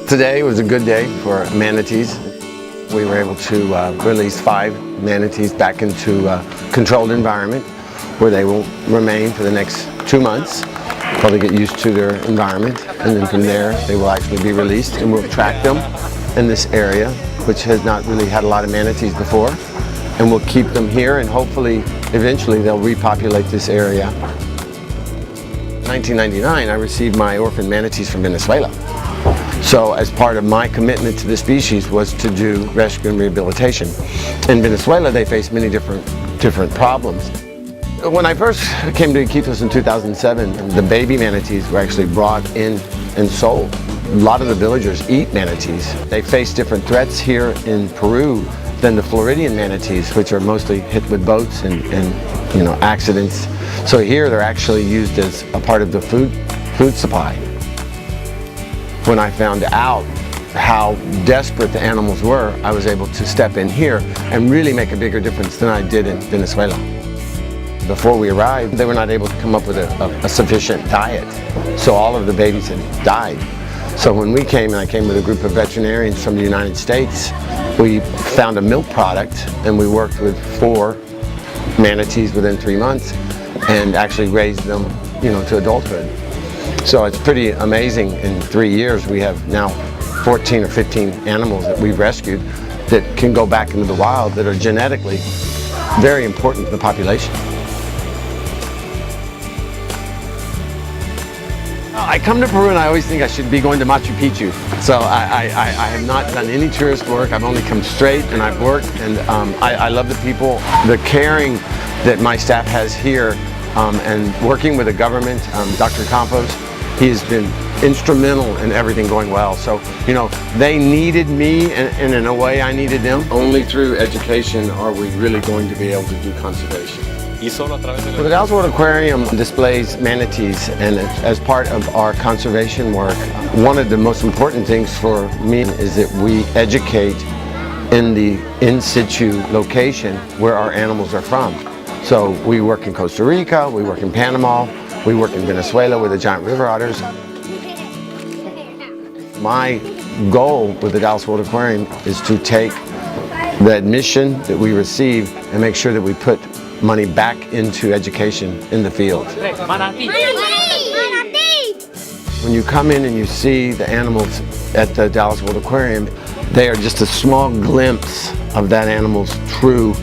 Today was a good day for manatees. We were able to release 5 manatees back into a controlled environment where they will remain for the next 2 months while they get used to their environment, and then from there they will actually be released, and we'll track them in this area, which has not really had a lot of manatees before, and we'll keep them here, and hopefully eventually they'll repopulate this area. In 1999 I received my orphan manatees from Venezuela. So as part of my commitment to the species was to do rescue and rehabilitation. In Venezuela they face many different problems. When I first came to Iquitos in 2007, the baby manatees were actually brought in and sold. A lot of the villagers eat manatees. They face different threats here in Peru than the Floridian manatees, which are mostly hit with boats and accidents. So here they're actually used as a part of the food supply. When I found out how desperate the animals were, I was able to step in here and really make a bigger difference than I did in Venezuela. Before we arrived, they were not able to come up with a sufficient diet, so all of the babies had died. So when we came, and I came with a group of veterinarians from the United States, we found a milk product, and we worked with 4 manatees within 3 months and actually raised them, to adulthood. So it's pretty amazing. In 3 years we have now 14 or 15 animals that we've rescued that can go back into the wild, that are genetically very important to the population. I come to Peru and I always think I should be going to Machu Picchu. So I have not done any tourist work. I've only come straight and I've worked, and I love the people, the caring that my staff has here, and working with the government. Dr. Campos, he has been instrumental in everything going well. So, they needed me, and in a way I needed them. Only through education are we really going to be able to do conservation. So the Dallas World Aquarium displays manatees, and as part of our conservation work, one of the most important things for me is that we educate in the in situ location where our animals are from. So we work in Costa Rica, we work in Panama, we work in Venezuela with the giant river otters. My goal with the Dallas World Aquarium is to take the admission that we receive and make sure that we put money back into education in the field. Manatee! Manatee! When you come in and you see the animals at the Dallas World Aquarium, they are just a small glimpse of that animal's true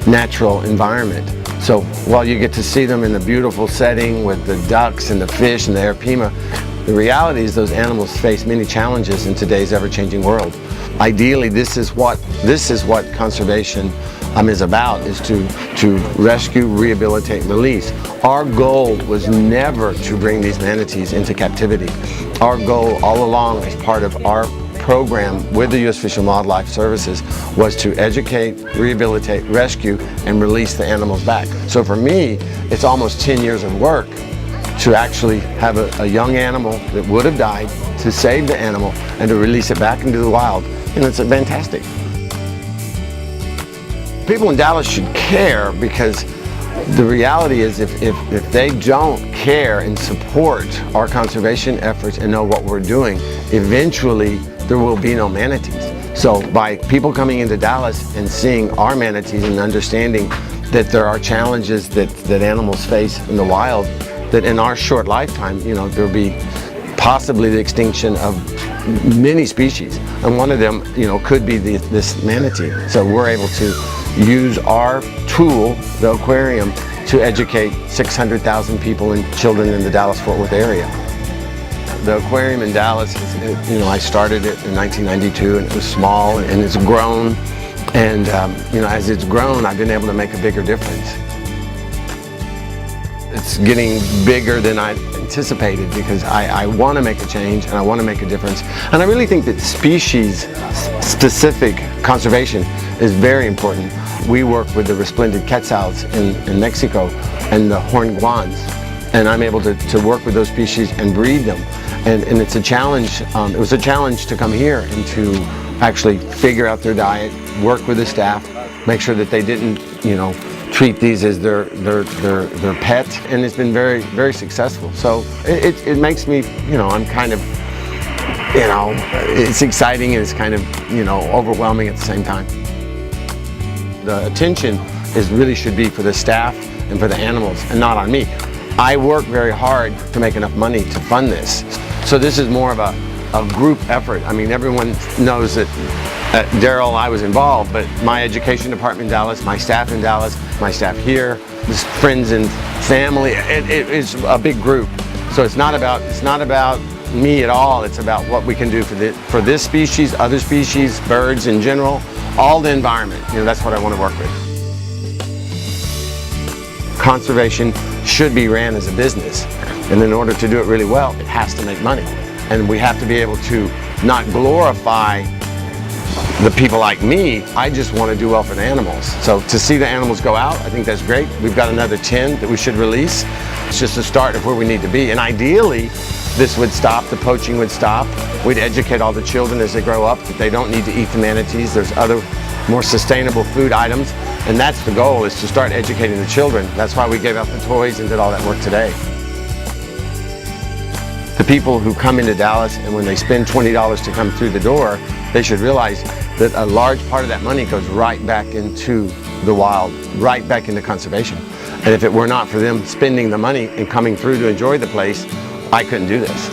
natural environment. So while you get to see them in a beautiful setting with the ducks and the fish and the air pima, the reality is those animals face many challenges in today's ever-changing world. Ideally, this is what conservation is about, is to rescue, rehabilitate, and release. Our goal was never to bring these manatees into captivity. Our goal all along, as part of our program with the U.S. Fish and Wildlife Services, was to educate, rehabilitate, rescue, and release the animals back. So for me, it's almost 10 years of work to actually have a young animal that would have died, to save the animal and to release it back into the wild. And it's fantastic. People in Dallas should care, because the reality is if they don't care and support our conservation efforts and know what we're doing, eventually there will be no manatees. So by people coming into Dallas and seeing our manatees and understanding that there are challenges that animals face in the wild, that in our short lifetime, there'll be possibly the extinction of many species, and one of them, could be this manatee. So we're able to use our tool, the aquarium, to educate 600,000 people and children in the Dallas-Fort Worth area. The aquarium in Dallas, I started it in 1992, and it was small, and it's grown, and as it's grown, I've been able to make a bigger difference. It's getting bigger than I anticipated, because I want to make a change and I want to make a difference. And I really think that species-specific conservation is very important. We work with the resplendent quetzals in Mexico and the horned guans, and I'm able to work with those species and breed them. And it's a challenge. It was a challenge to come here and to actually figure out their diet, work with the staff, make sure that they didn't, treat these as their pet, and it's been very, very successful. So it makes me, I'm kind of you know, it's exciting and it's kind of, you know, overwhelming at the same time. The attention really should be for the staff and for the animals and not on me. I work very hard to make enough money to fund this. So this is more of a group effort. I mean, everyone knows that at Daryl, I was involved, but my education department in Dallas, my staff in Dallas, my staff here, just friends and family, it's a big group. So it's not about me at all. It's about what we can do for this species, other species, birds in general, all the environment. You know, that's what I want to work with. Conservation should be ran as a business, and in order to do it really well, it has to make money. And we have to be able to not glorify the people like me. I just want to do well for the animals. So to see the animals go out, I think that's great. We've got another 10 that we should release. It's just a start of where we need to be. And ideally, this would stop, the poaching would stop. We'd educate all the children as they grow up that they don't need to eat the manatees. There's other more sustainable food items. And that's the goal, is to start educating the children. That's why we gave out the toys and did all that work today. The people who come into Dallas and when they spend $20 to come through the door, they should realize that a large part of that money goes right back into the wild, right back into conservation. And if it were not for them spending the money and coming through to enjoy the place, I couldn't do this.